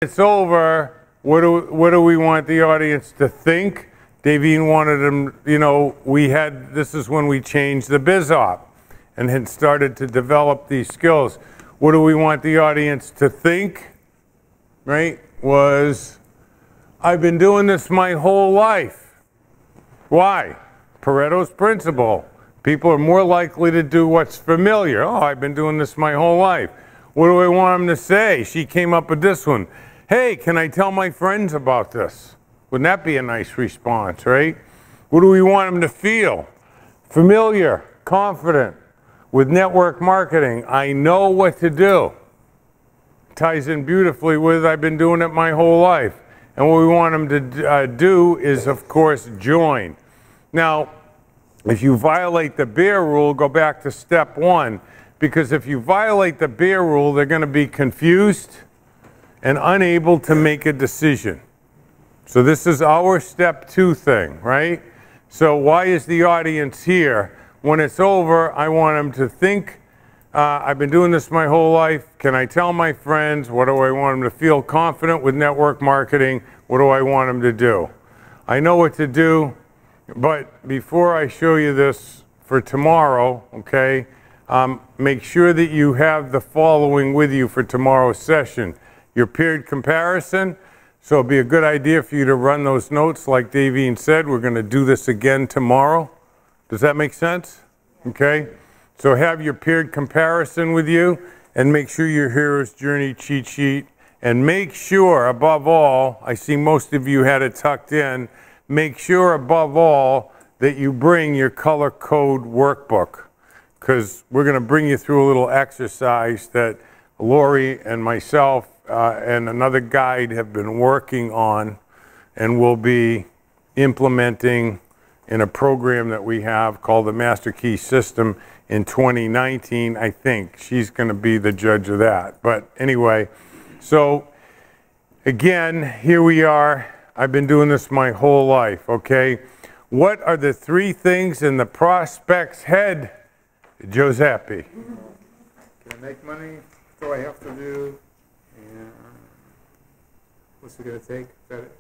it's over, what do we want the audience to think? Davine wanted them, you know, this is when we changed the biz op and had started to develop these skills. What do we want the audience to think, right? Was, I've been doing this my whole life. Why? Pareto's principle. People are more likely to do what's familiar. Oh, I've been doing this my whole life. What do I want them to say? She came up with this one. Hey, can I tell my friends about this? Wouldn't that be a nice response, right? What do we want them to feel? Familiar, confident. With network marketing, I know what to do. Ties in beautifully with I've been doing it my whole life. And what we want them to do is, of course, join. Now, if you violate the bear rule, go back to step 1. Because if you violate the bear rule, they're going to be confused and unable to make a decision. So this is our step 2 thing, right? So why is the audience here? When it's over, I want them to think, I've been doing this my whole life. Can I tell my friends? What do I want them to feel? Confident with network marketing. What do I want them to do? I know what to do, but before I show you this for tomorrow, okay, make sure that you have the following with you for tomorrow's session. Your period comparison. So it'd be a good idea for you to run those notes like Davine said. We're going to do this again tomorrow. Does that make sense? Okay. So have your period comparison with you and make sure your hero's journey cheat sheet. And make sure, above all, I see most of you had it tucked in, make sure above all that you bring your color code workbook, because we're going to bring you through a little exercise that Lori and myself and another guide have been working on and will be implementing in a program that we have called the Master Key System in 2019, I think. She's going to be the judge of that. But anyway, so again, here we are. I've been doing this my whole life, okay? What are the 3 things in the prospect's head, Giuseppe? Can I make money? What do I have to do? And what's it going to take? Is that it?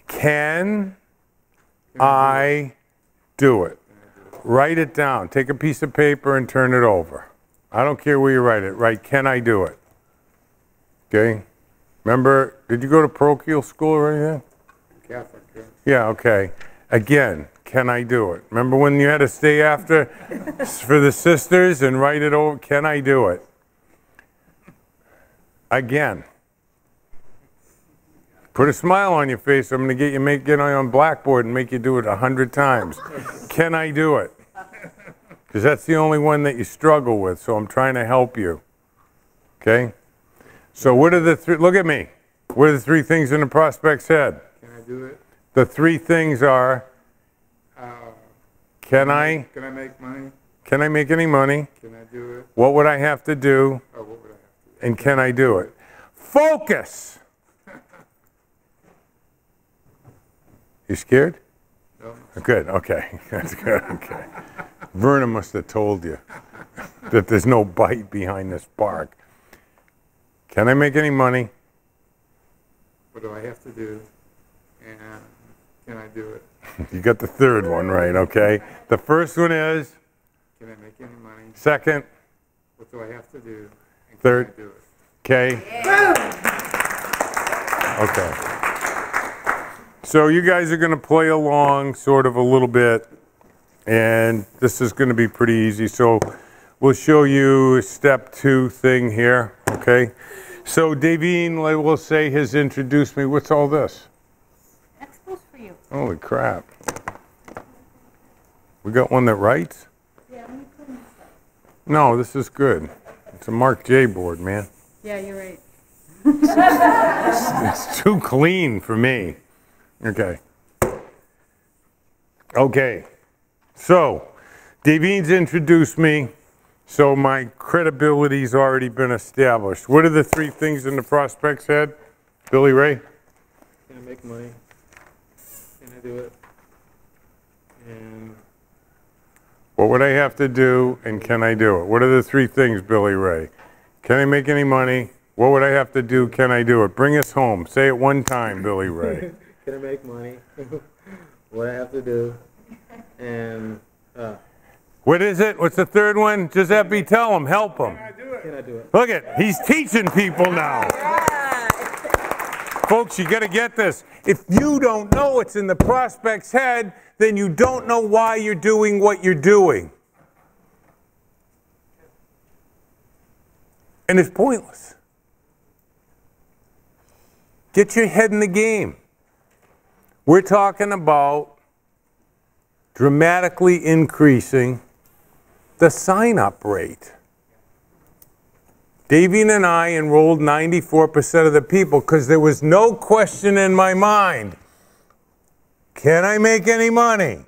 Can I do it? Write it down. Take a piece of paper and turn it over. I don't care where you write it. Write, can I do it? Okay? Remember, did you go to parochial school or anything? Catholic, yeah. Yeah, okay. Again, can I do it? Remember when you had to stay after for the sisters and write it over? Can I do it? Again. Put a smile on your face. I'm going to get you on blackboard and make you do it 100 times. Can I do it? Because that's the only one that you struggle with, so I'm trying to help you. Okay? So what are the 3, look at me. What are the 3 things in the prospect's head? Can I do it? The 3 things are, can I make money? Can I make any money? Can I do it? What would I have to do? Or what would I have to do? And can I do it? Focus! You scared? No. Good, okay. That's good, okay. Verna must have told you that there's no bite behind this bark. Can I make any money? What do I have to do? And can I do it? You got the 3rd one right, okay? The first one is? Can I make any money? Second? What do I have to do? And 3rd? Can I do it? Okay. Okay. So you guys are going to play along sort of a little bit, and this is going to be pretty easy. So we'll show you a step 2 thing here, okay? So Davine, will say, has introduced me. What's all this? Expos for you. Holy crap. We got one that writes? Yeah, let me put this up. No, this is good. It's a Mark J board, man. Yeah, you're right. It's too clean for me. Okay. Okay. So, Davine's introduced me, so my credibility's already been established. What are the 3 things in the prospect's head? Billy Ray? Can I make money? Can I do it? And What would I have to do, and can I do it? What are the 3 things, Billy Ray? Can I make any money? What would I have to do? Can I do it? Bring us home. Say it one time, Billy Ray. Can I make money? What I have to do? And What is it? What's the third one? Giuseppe, tell him. Help him. can I do it? Look at, he's teaching people now. Folks, you got to get this. If you don't know what's in the prospect's head, then you don't know why you're doing what you're doing. And it's pointless. Get your head in the game. We're talking about dramatically increasing the sign-up rate. Davian and I enrolled 94% of the people because there was no question in my mind. Can I make any money?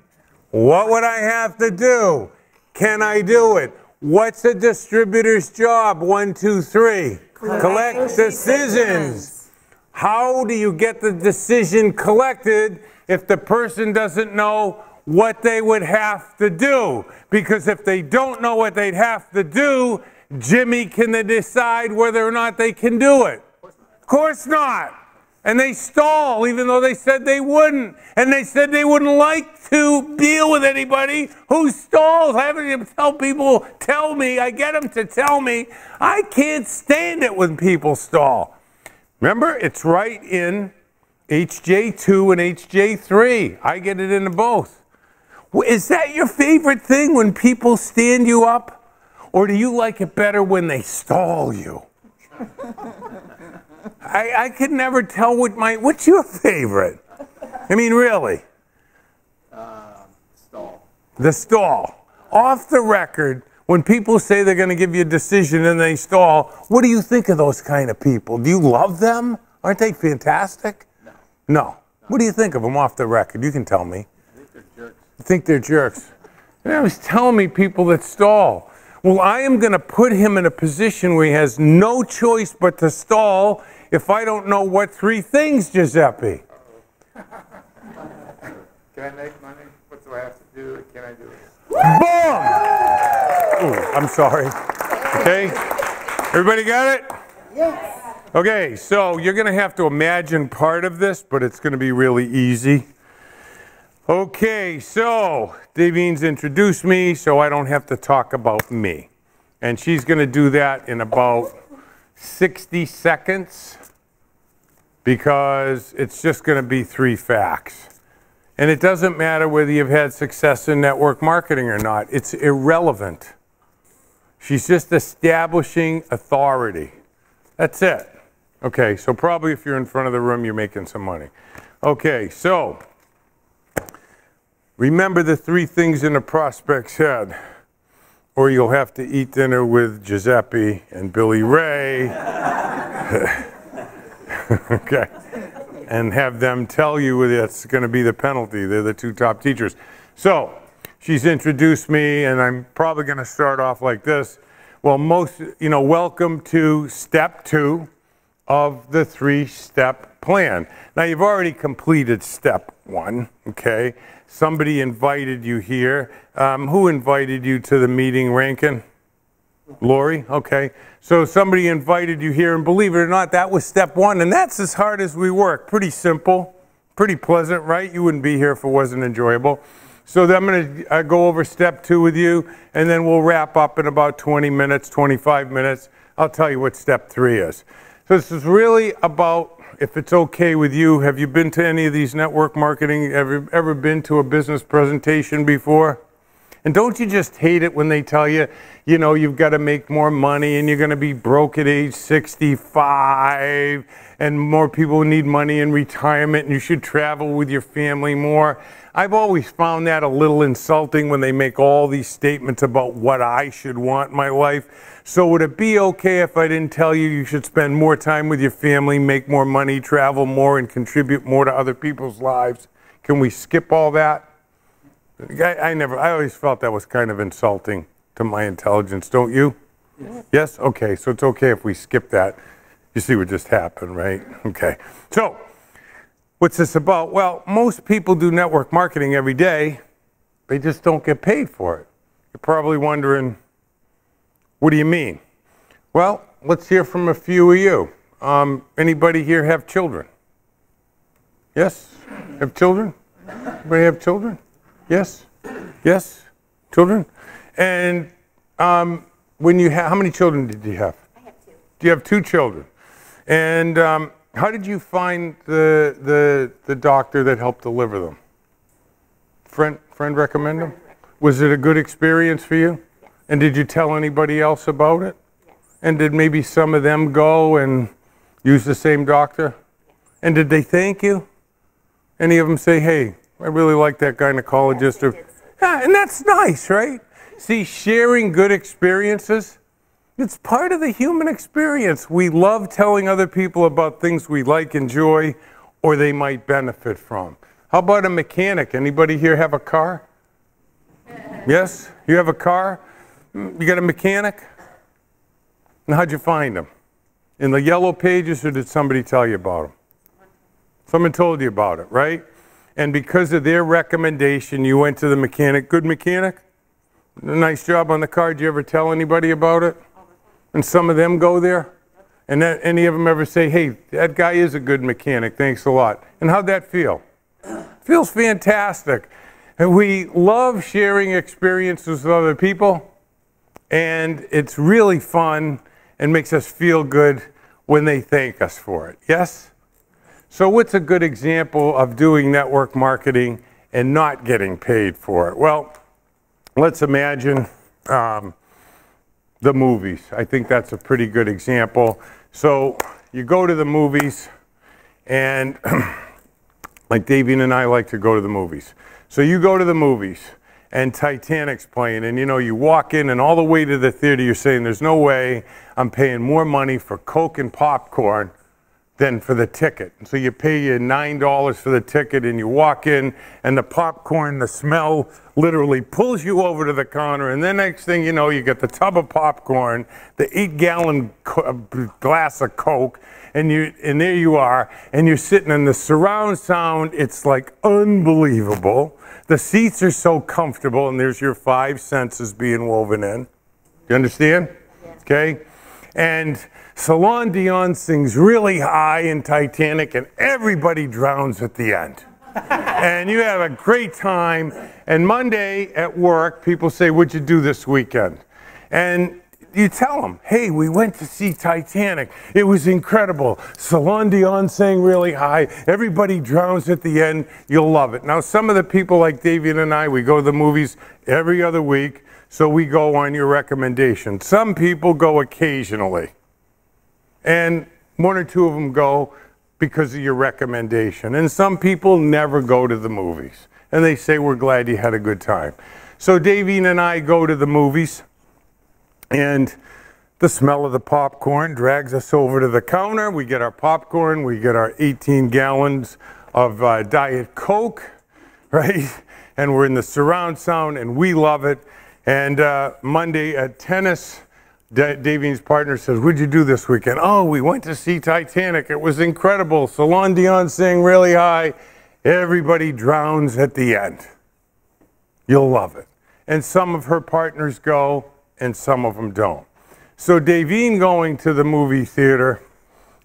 What would I have to do? Can I do it? What's a distributor's job? 1, 2, 3. Collect decisions. How do you get the decision collected if the person doesn't know what they would have to do? Because if they don't know what they'd have to do, Jimmy, can they decide whether or not they can do it? Of course not. And they stall, even though they said they wouldn't. And they said they wouldn't like to deal with anybody who stalls. Having to tell people, tell me, I get them to tell me. I can't stand it when people stall. Remember, it's right in HJ2 and HJ3. I get it into both. Is that your favorite thing, when people stand you up? Or do you like it better when they stall you? I could never tell what's your favorite? I mean, really? Stall. The stall. Off the record, when people say they're going to give you a decision and they stall, what do you think of those kind of people? Do you love them? Aren't they fantastic? No. No. What do you think of them off the record? You can tell me. I think they're jerks. You think they're jerks? And I was telling me people that stall. Well, I am going to put him in a position where he has no choice but to stall if I don't know what 3 things, Giuseppe. Can I make money? What do I have to do? Can I do it? Boom! Ooh, I'm sorry. Okay? Everybody got it? Yes. Okay, so you're going to have to imagine part of this, but it's going to be really easy. Okay, so Davine's introduced me, so I don't have to talk about me. And she's going to do that in about 60 seconds because it's just going to be 3 facts. And it doesn't matter whether you've had success in network marketing or not. It's irrelevant. She's just establishing authority. That's it. Okay, so probably if you're in front of the room, you're making some money. Okay, so remember the 3 things in a prospect's head, or you'll have to eat dinner with Giuseppe and Billy Ray. Okay. And have them tell you that's going to be the penalty. They're the 2 top teachers. So she's introduced me, and I'm probably going to start off like this. Well, welcome to step 2 of the 3-step plan. Now, you've already completed step 1, okay? Somebody invited you here. Who invited you to the meeting, Rankin? Lori? Okay. So somebody invited you here, and believe it or not, that was step 1, and that's as hard as we work. Pretty simple, pretty pleasant, right? You wouldn't be here if it wasn't enjoyable. So I'm going to go over step 2 with you, and then we'll wrap up in about 20 minutes, 25 minutes. I'll tell you what step 3 is. So this is really about, if it's okay with you, have you been to any of these network marketing, ever been to a business presentation before? And don't you just hate it when they tell you, you know, you've got to make more money and you're going to be broke at age 65 and more people need money in retirement and you should travel with your family more. I've always found that a little insulting when they make all these statements about what I should want in my life. So would it be okay if I didn't tell you you should spend more time with your family, make more money, travel more, and contribute more to other people's lives? Can we skip all that? I always felt that was kind of insulting to my intelligence, don't you? Yes. Yes? Okay, so it's okay if we skip that. You see what just happened, right? Okay. So, what's this about? Well, most people do network marketing every day. They just don't get paid for it. You're probably wondering, what do you mean? Well, let's hear from a few of you. Anybody here have children? Yes? Have children? Anybody have children? Yes? Yes? Children? And when you have, how many children did you have? I have 2. Do you have 2 children? And how did you find the doctor that helped deliver them? Friend recommend them? Was it a good experience for you? Yes. And did you tell anybody else about it? Yes. And did maybe some of them go and use the same doctor? Yes. And did they thank you? Any of them say, hey, I really like that gynecologist? Yes, Yeah, and that's nice, right? See, sharing good experiences, it's part of the human experience. We love telling other people about things we like, enjoy, or they might benefit from. How about a mechanic? Anybody here have a car? Yes? You have a car? You got a mechanic? And how'd you find him? In the yellow pages, or did somebody tell you about him? Someone told you about it, right? And because of their recommendation, you went to the mechanic. Good mechanic? Nice job on the car. Did you ever tell anybody about it? And some of them go there? And any of them ever say, hey, that guy is a good mechanic, thanks a lot. And how'd that feel? Feels fantastic. And we love sharing experiences with other people. And it's really fun and makes us feel good when they thank us for it. Yes? So what's a good example of doing network marketing and not getting paid for it? Well, let's imagine the movies. I think that's a pretty good example. So you go to the movies, and like Davian and I like to go to the movies. So you go to the movies, and Titanic's playing, and you know, you walk in, and all the way to the theater, you're saying, there's no way I'm paying more money for Coke and popcorn than for the ticket. And so you pay your $9 for the ticket, and you walk in, and the popcorn, the smell literally pulls you over to the counter, and then next thing you know, you get the tub of popcorn, the 8-gallon glass of Coke, and there you are, and you're sitting in the surround sound. It's like unbelievable. The seats are so comfortable, and there's your 5 senses being woven in. You understand? Yes. Okay? And Celine Dion sings really high in Titanic, and everybody drowns at the end. And you have a great time. And Monday at work, people say, what'd you do this weekend? And you tell them, hey, we went to see Titanic. It was incredible. Celine Dion sang really high. Everybody drowns at the end. You'll love it. Now, some of the people like David and I, we go to the movies every other week, so we go on your recommendation. Some people go occasionally. And 1 or 2 of them go because of your recommendation. And some people never go to the movies. And they say, we're glad you had a good time. So Davine and I go to the movies, and the smell of the popcorn drags us over to the counter. We get our popcorn, we get our 18 gallons of Diet Coke, right? And we're in the surround sound, and we love it. And Monday at tennis, Davine's partner says, what'd you do this weekend? Oh, we went to see Titanic. It was incredible. Celine Dion sang really high. Everybody drowns at the end. You'll love it. And some of her partners go, and some of them don't. So Davine going to the movie theater,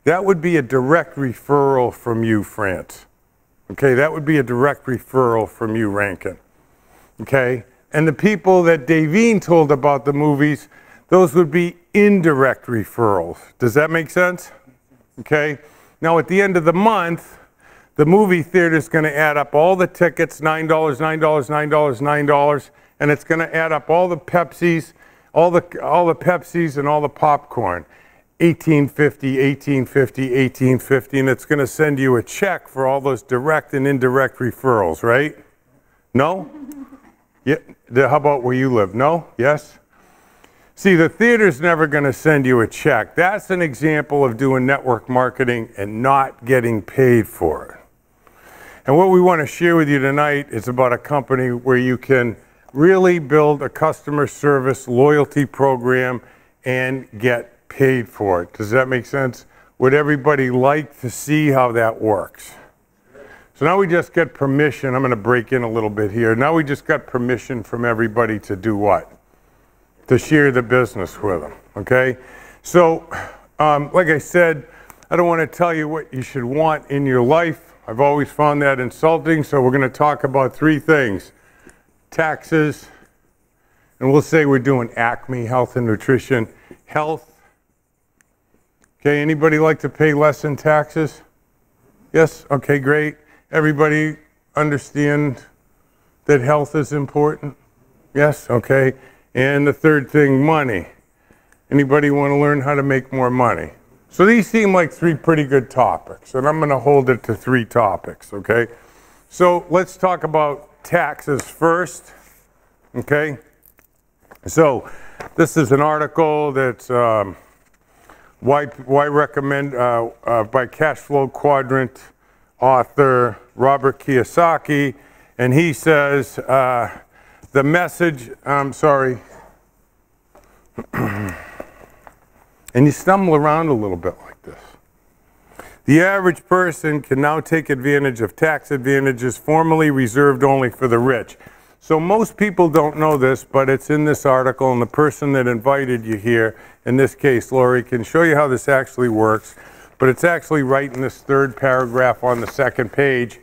that would be a direct referral from you, France. Okay, that would be a direct referral from you, Rankin. Okay, and the people that Davine told about the movies, those would be indirect referrals. Does that make sense? Okay. Now at the end of the month, the movie theater is going to add up all the tickets, $9, $9, $9, $9, and it's going to add up all the Pepsis, all the Pepsis and all the popcorn, $18.50, $18.50, $18.50, and it's going to send you a check for all those direct and indirect referrals, right? No? Yeah. How about where you live? No? Yes? See, the theater's never going to send you a check. That's an example of doing network marketing and not getting paid for it. And what we want to share with you tonight is about a company where you can really build a customer service loyalty program and get paid for it. Does that make sense? Would everybody like to see how that works? So now we just get permission. I'm going to break in a little bit here. Now we just got permission from everybody to do what? To share the business with them, okay? So, like I said, I don't want to tell you what you should want in your life. I've always found that insulting, so we're going to talk about three things. Taxes, and we'll say we're doing Acme Health and Nutrition. Health. Okay, anybody like to pay less in taxes? Yes? Okay, great. Everybody understand that health is important? Yes? Okay. And the third thing, money. Anybody want to learn how to make more money? So these seem like three pretty good topics, and I'm going to hold it to three topics, okay? So let's talk about taxes first, okay? So this is an article that's why recommend by Cash Flow Quadrant author Robert Kiyosaki, and he says the message, sorry, and you stumble around a little bit like this. The average person can now take advantage of tax advantages formerly reserved only for the rich. So most people don't know this, but it's in this article, and the person that invited you here, in this case, Lori, can show you how this actually works. But it's actually right in this third paragraph on the second page,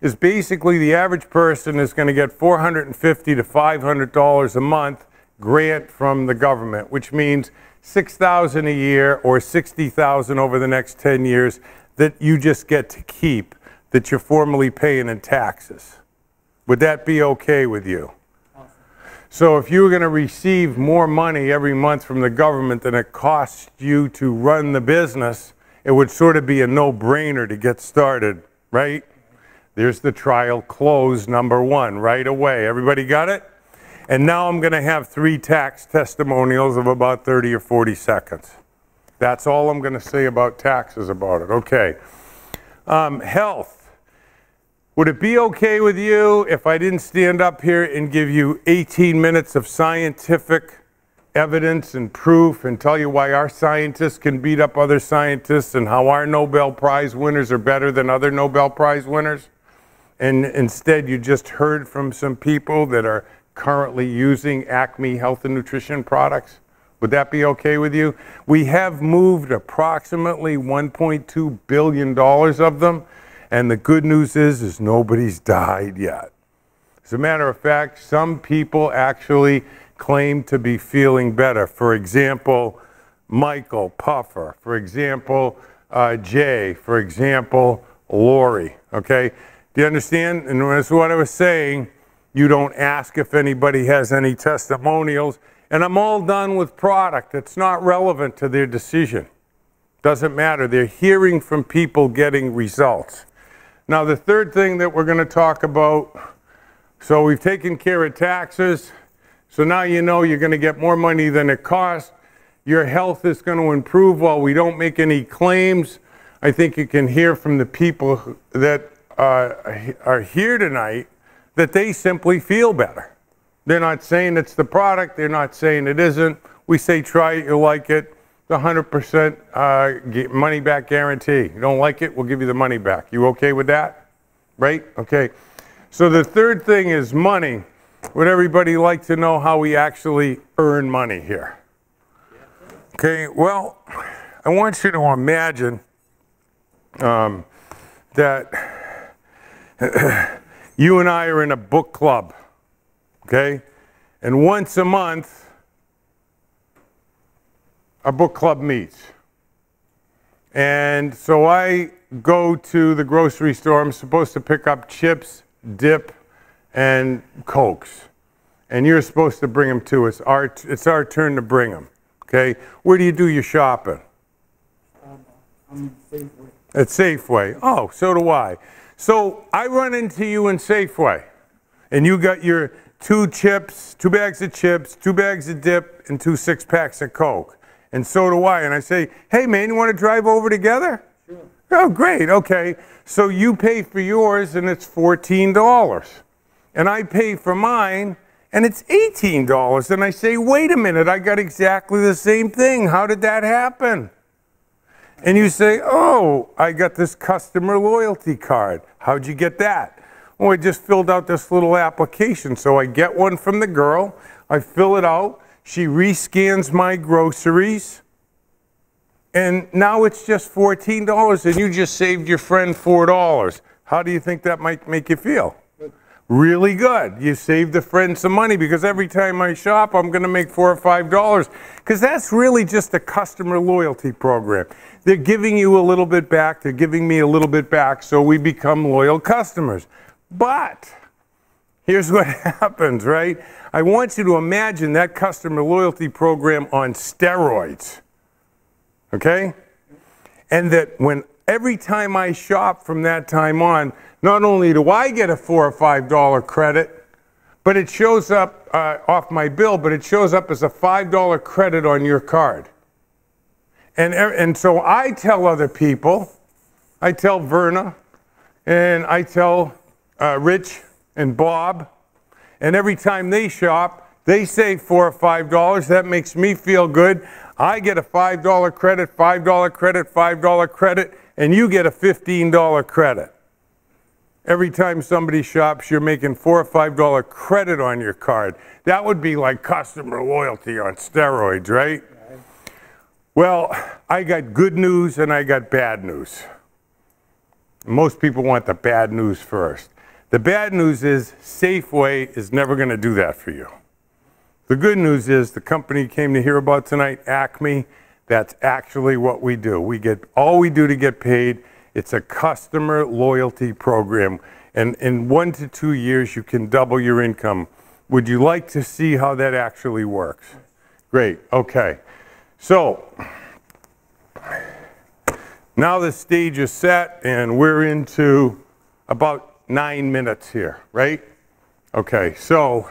is basically the average person is going to get $450 to $500 a month grant from the government, which means $6,000 a year or $60,000 over the next 10 years that you just get to keep, that you're formally paying in taxes. Would that be okay with you? Awesome. So if you were going to receive more money every month from the government than it costs you to run the business, it would sort of be a no-brainer to get started, right? There's the trial close number one right away. Everybody got it? And now I'm going to have three tax testimonials of about 30 or 40 seconds. That's all I'm going to say about taxes about it. Okay. Health. Would it be okay with you if I didn't stand up here and give you 18 minutes of scientific evidence and proof and tell you why our scientists can beat up other scientists and how our Nobel Prize winners are better than other Nobel Prize winners? And instead you just heard from some people that are currently using Acme Health and Nutrition products? Would that be okay with you? We have moved approximately $1.2 billion of them. And the good news is nobody's died yet. As a matter of fact, some people actually claim to be feeling better. For example, Michael Puffer. For example, Jay. For example, Lori. Okay? Do you understand? And that's what I was saying. You don't ask if anybody has any testimonials. And I'm all done with product. It's not relevant to their decision. Doesn't matter. They're hearing from people getting results. Now, the third thing that we're going to talk about, so we've taken care of taxes, so now you know you're going to get more money than it costs. Your health is going to improve while we don't make any claims. I think you can hear from the people that are here tonight that they simply feel better. They're not saying it's the product. They're not saying it isn't. We say try it, you'll like it. The 100% money back guarantee. You don't like it, we'll give you the money back. You okay with that? Right? Okay. So the third thing is money. Would everybody like to know how we actually earn money here? Okay, well, I want you to imagine that you and I are in a book club, okay? And once a month, our book club meets. And so I go to the grocery store. I'm supposed to pick up chips, dip, and Cokes. And you're supposed to bring them too. It's our turn to bring them. Okay? Where do you do your shopping? Safeway. At Safeway. Oh, so do I. So I run into you in Safeway. And you got your two bags of chips, 2 bags of dip, and 2 6-packs of Coke. And so do I. And I say, hey, man, you want to drive over together? Sure. Oh, great. Okay. So you pay for yours, and it's $14. And I pay for mine, and it's $18. And I say, wait a minute, I got exactly the same thing. How did that happen? And you say, oh, I got this customer loyalty card. How'd you get that? Well, I just filled out this little application. So I get one from the girl. I fill it out. She rescans my groceries, and now it's just $14 and you just saved your friend $4. How do you think that might make you feel? Really good. You saved a friend some money because every time I shop, I'm going to make $4 or $5 because that's really just a customer loyalty program. They're giving you a little bit back. They're giving me a little bit back, so we become loyal customers. But here's what happens, right? I want you to imagine that customer loyalty program on steroids, okay? And that every time I shop from that time on, not only do I get a $4 or $5 credit, but it shows up off my bill, but it shows up as a $5 credit on your card. And so I tell other people, I tell Verna, and I tell Rich and Bob, and every time they shop, they save $4 or $5. That makes me feel good. I get a $5 credit, $5 credit, $5 credit, and you get a $15 credit. Every time somebody shops, you're making $4 or $5 credit on your card. That would be like customer loyalty on steroids, right? Well, I got good news and I got bad news. Most people want the bad news first. The bad news is Safeway is never going to do that for you. The good news is the company you came to hear about tonight, Acme, that's actually what we do. We get all we do to get paid. It's a customer loyalty program. And in 1 to 2 years, you can double your income. Would you like to see how that actually works? Great, okay. So, now the stage is set and we're into about 9 minutes here, right? Okay, so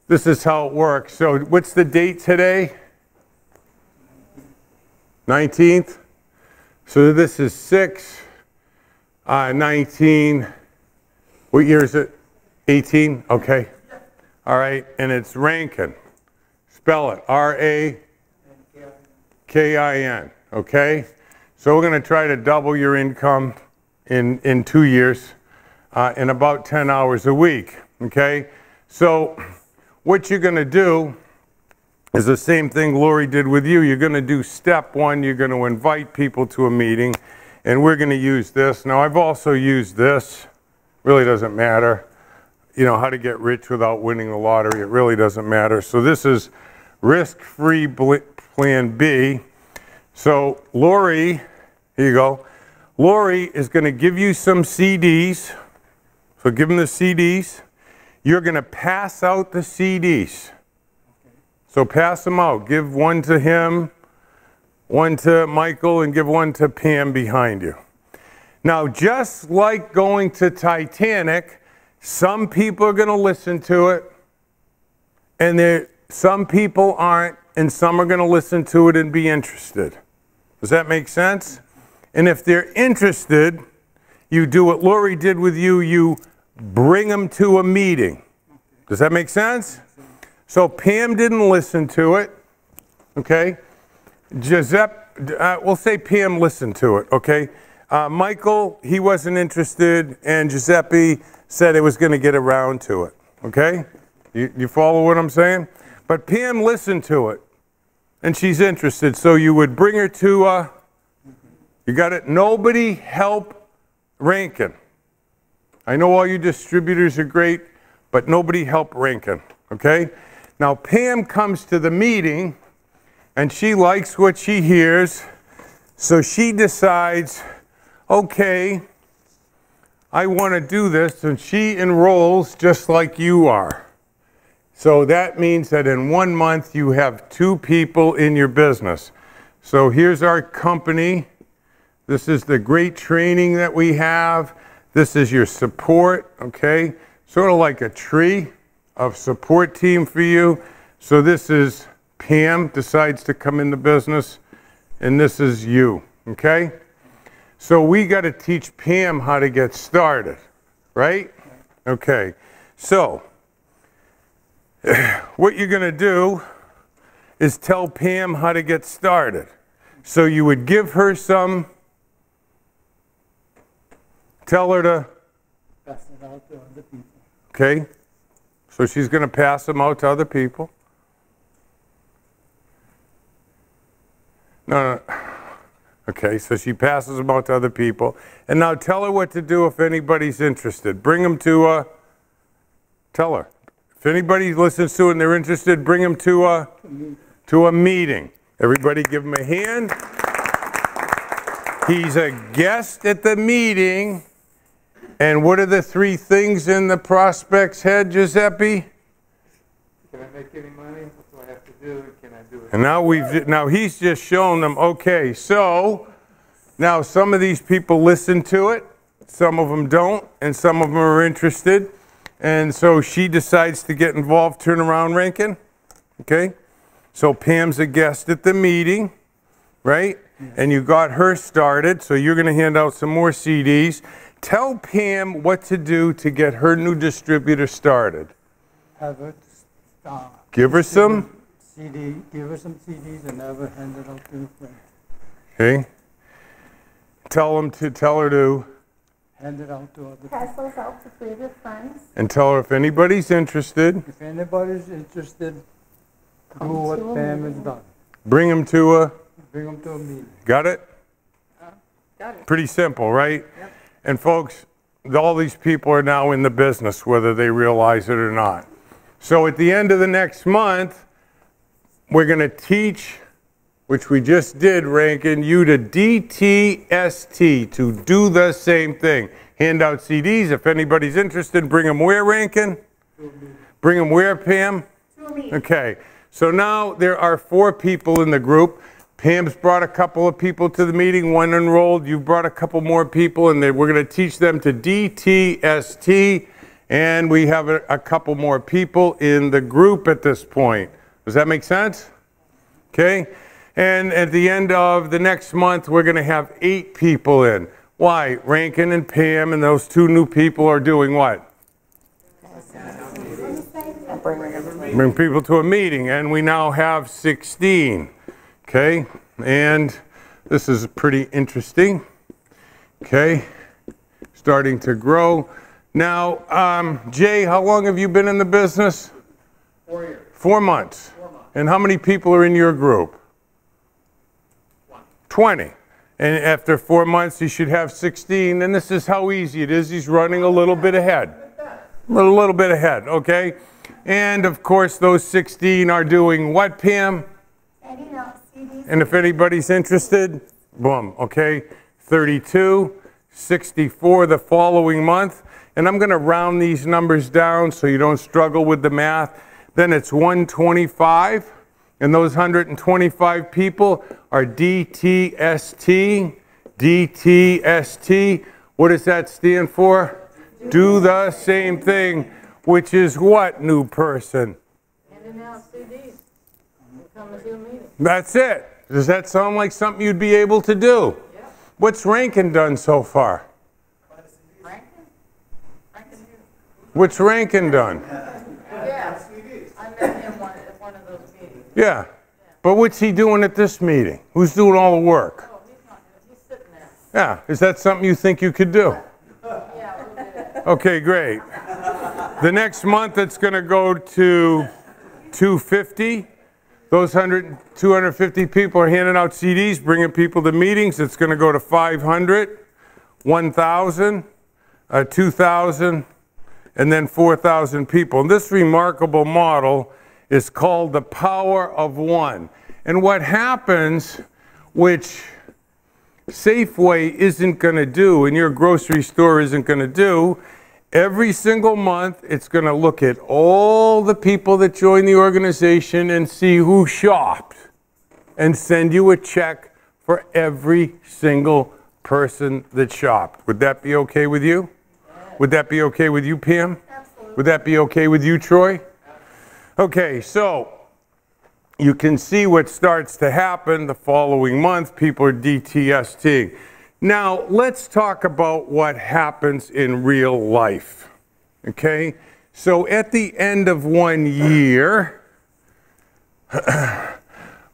this is how it works. So what's the date today? 19th? So this is 6, 19, what year is it? 18, okay. All right, and it's Rankin. Spell it, R-A-K-I-N, okay? So we're gonna try to double your income in 2 years in about 10 hours a week, okay? So what you're gonna do is the same thing Lori did with you. You're going to do step 1. You're going to invite people to a meeting, and we're going to use this. Now, I've also used this. Really doesn't matter. You know, how to get rich without winning the lottery. It really doesn't matter. So this is risk-free plan B. So Lori, here you go. Lori is going to give you some CDs. So give them the CDs. You're going to pass out the CDs. So pass them out. Give one to him, one to Michael, and give one to Pam behind you. Now, just like going to Titanic, some people are going to listen to it, and some people aren't, and some are going to listen to it and be interested. Does that make sense? And if they're interested, you do what Lori did with you. You bring them to a meeting. Does that make sense? So Pam didn't listen to it, okay? Giuseppe, we'll say Pam listened to it, okay? Michael, he wasn't interested, and Giuseppe said it was going to get around to it, okay? You follow what I'm saying? But Pam listened to it, and she's interested, so you would bring her to, you got it? Nobody help Rankin. I know all you distributors are great, but nobody help Rankin, okay? Now, Pam comes to the meeting, and she likes what she hears, so she decides, okay, I want to do this, and she enrolls just like you are. So that means that in 1 month, you have 2 people in your business. So here's our company. This is the great training that we have. This is your support, okay? Sort of like a tree of support team for you. So this is Pam decides to come in the business, and this is you, okay? So we got to teach Pam how to get started, right? Okay, so what you're going to do is tell Pam how to get started. So you would give her some, tell her to, Pass it out to other people. okay? So she's going to pass them out to other people. No, Okay, so she passes them out to other people. And now tell her what to do if anybody's interested. Bring them to tell her. If anybody listens to it and they're interested, bring them to a meeting. Everybody give him a hand. He's a guest at the meeting. And what are the 3 things in the prospect's head, Giuseppe? Can I make any money? What do I have to do? Can I do it? And now he's just shown them, okay, so now some of these people listen to it, some of them don't, and some of them are interested. And so she decides to get involved. Turn around, Rankin. Okay? So Pam's a guest at the meeting, right? Yes. And you got her started, so you're going to hand out some more CDs. Tell Pam what to do to get her new distributor started. Have it, give her some CD. Give her some CDs and have her hand it out to her friends. Okay. Tell her to hand it out to other people. Pass those out to 3 of your friends. And tell her if anybody's interested. If anybody's interested, do what Pam has done. Bring them to a meeting. Got it? Got it. Pretty simple, right? Yep. And folks, all these people are now in the business, whether they realize it or not. So at the end of the next month, we're going to teach, which we just did, Rankin, you to DTST, to do the same thing. Hand out CDs. If anybody's interested, bring them where, Rankin? Bring them where, Pam? Okay. So now there are 4 people in the group. Pam's brought a couple of people to the meeting, 1 enrolled. You've brought a couple more people, and we're going to teach them to DTST. And we have a couple more people in the group at this point. Does that make sense? Okay. And at the end of the next month, we're going to have 8 people in. Why? Rankin and Pam and those 2 new people are doing what? Bring people to a meeting. And we now have 16. Okay. And this is pretty interesting. Okay. Starting to grow. Now, Jay, how long have you been in the business? 4 years. 4 months. 4 months. And how many people are in your group? 20. And after 4 months, he should have 16. And this is how easy it is. He's running a little bit ahead. A little bit ahead, okay? And of course, those 16 are doing what, Pam? And if anybody's interested, boom, okay? 32, 64 the following month. And I'm going to round these numbers down so you don't struggle with the math. Then it's 125. And those 125 people are DTST. DTST. What does that stand for? Do the same thing, which is what, new person? Handing out CDs. Come to a meeting. That's it. Does that sound like something you'd be able to do? Yep. What's Rankin done so far? Rankin? What's Rankin done? Yeah. I met him at one of those meetings. Yeah. But what's he doing at this meeting? Who's doing all the work? Oh, he's not. He's sitting there. Yeah. Is that something you think you could do? Yeah, we'll do it. Okay, great. The next month it's going to go to 250. Those 250 people are handing out CDs, bringing people to meetings. It's going to go to 500, 1,000, 2,000, and then 4,000 people. And this remarkable model is called the power of one. And what happens, which Safeway isn't going to do and your grocery store isn't going to do, every single month it's going to look at all the people that join the organization and see who shopped and send you a check for every single person that shopped. Would that be okay with you? Would that be okay with you, Pam? Absolutely. Would that be okay with you, Troy? Okay, so you can see what starts to happen the following month. People are DTST. Now, let's talk about what happens in real life. Okay? So at the end of 1 year,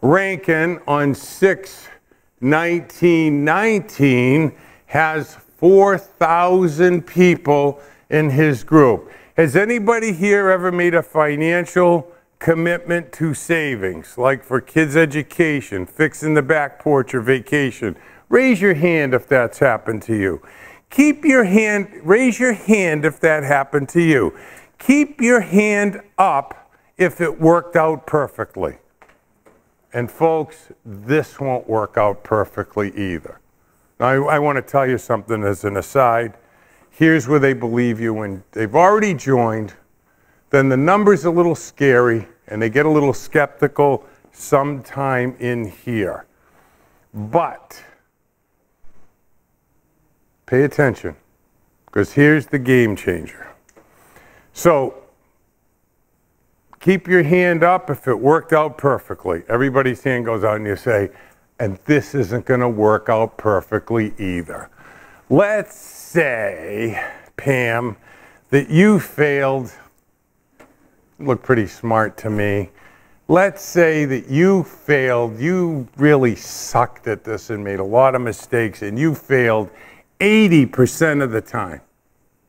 Rankin on 6/19/19 has 4,000 people in his group. Has anybody here ever made a financial commitment to savings, like for kids' education, fixing the back porch or vacation, Raise your hand if that's happened to you. Raise your hand if that happened to you. Keep your hand up if it worked out perfectly. And folks, this won't work out perfectly either. Now, I want to tell you something as an aside. Here's where they believe you when they've already joined. Then the number's a little scary and they get a little skeptical sometime in here. But pay attention, because here's the game changer. So keep your hand up if it worked out perfectly. Everybody's hand goes out and you say, and this isn't going to work out perfectly either. Let's say, Pam, that you failed. Look pretty smart to me. Let's say that you failed. You really sucked at this and made a lot of mistakes, and you failed 80% of the time.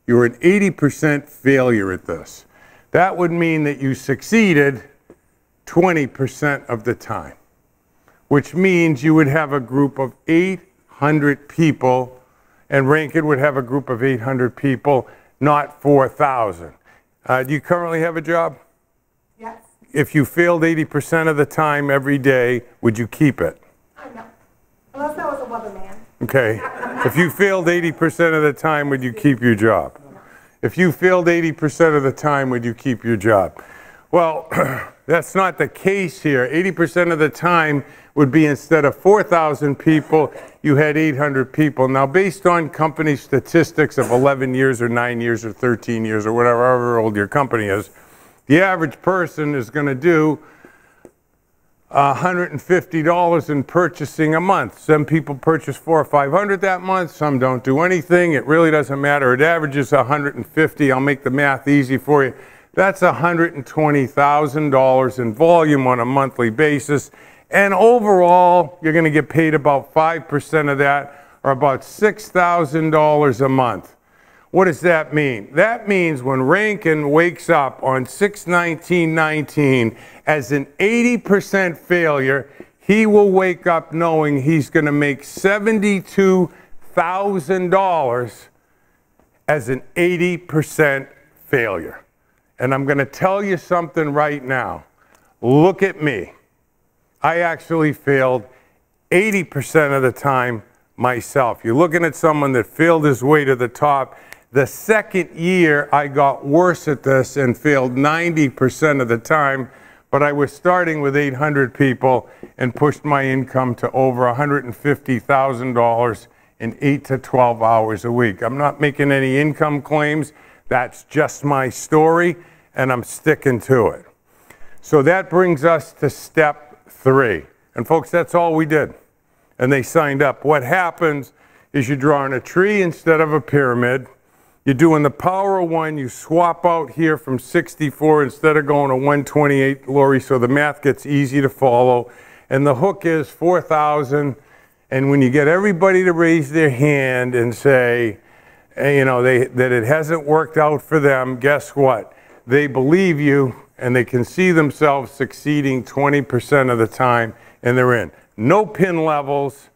You were an 80% failure at this. That would mean that you succeeded 20% of the time, which means you would have a group of 800 people, and Rankin would have a group of 800 people, not 4,000. Do you currently have a job? Yes. If you failed 80% of the time every day, would you keep it? No. Unless I was a weatherman. Okay. If you failed 80% of the time, would you keep your job? No. If you failed 80% of the time, would you keep your job? Well, that's not the case here. 80% of the time would be, instead of 4,000 people, you had 800 people. Now, based on company statistics of 11 years or 9 years or 13 years or whatever, however old your company is, the average person is going to do $150 in purchasing a month. Some people purchase $400 or $500 that month. Some don't do anything. It really doesn't matter. It averages $150. I'll make the math easy for you. That's $120,000 in volume on a monthly basis. And overall, you're going to get paid about 5% of that, or about $6,000 a month. What does that mean? That means when Rankin wakes up on 6/19/19 as an 80% failure, he will wake up knowing he's going to make $72,000 as an 80% failure. And I'm going to tell you something right now. Look at me. I actually failed 80% of the time myself. You're looking at someone that failed his way to the top. The second year, I got worse at this and failed 90% of the time, but I was starting with 800 people and pushed my income to over $150,000 in 8 to 12 hours a week. I'm not making any income claims. That's just my story, and I'm sticking to it. So that brings us to step 3. And folks, that's all we did. And they signed up. What happens is you're drawing a tree instead of a pyramid. You're doing the power of 1. You swap out here from 64 instead of going to 128, Lori, so the math gets easy to follow. And the hook is 4,000. And when you get everybody to raise their hand and say, you know, that it hasn't worked out for them, guess what? They believe you, and they can see themselves succeeding 20% of the time, and they're in. No pin levels,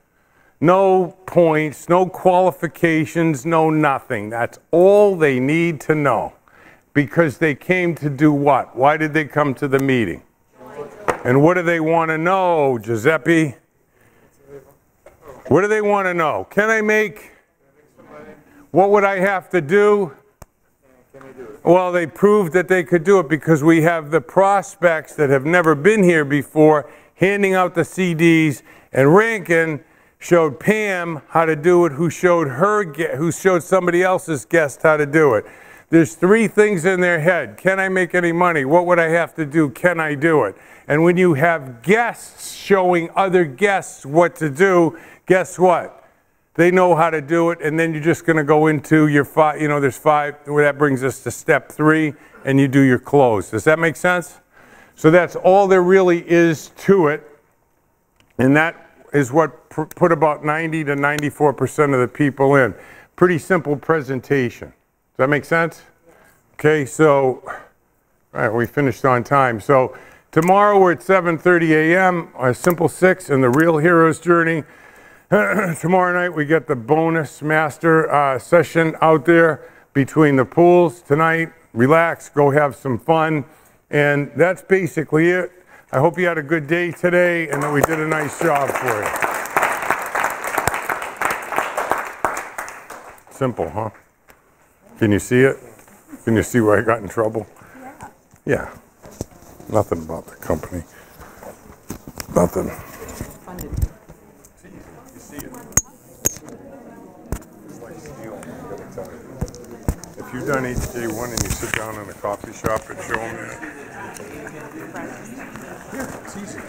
no points, no qualifications, no nothing. That's all they need to know. Because they came to do what? Why did they come to the meeting? And what do they want to know, Giuseppe? What do they want to know? Can I make? What would I have to do? Well, they proved that they could do it because we have the prospects that have never been here before handing out the CDs, and Rankin showed Pam how to do it, who showed somebody else's guest how to do it. There's 3 things in their head. Can I make any money? What would I have to do? Can I do it? And when you have guests showing other guests what to do, guess what? They know how to do it, and then you're just going to go into your 5, you know, there's 5, well, that brings us to step 3, and you do your close. Does that make sense? So that's all there really is to it, and that is what put about 90 to 94% of the people in. Pretty simple presentation. Does that make sense? Okay, so, all right, we finished on time. So tomorrow we're at 7:30 a.m., a simple 6 in the Real Hero's Journey. Tomorrow night we get the bonus master session out there between the pools. Tonight, relax, go have some fun. And that's basically it. I hope you had a good day today and that we did a nice job for you. Simple, huh? Can you see it? Can you see where I got in trouble? Yeah. Nothing about the company. Nothing. If you've done HJ1 and you sit down in a coffee shop and show them that. Yeah, it's easy.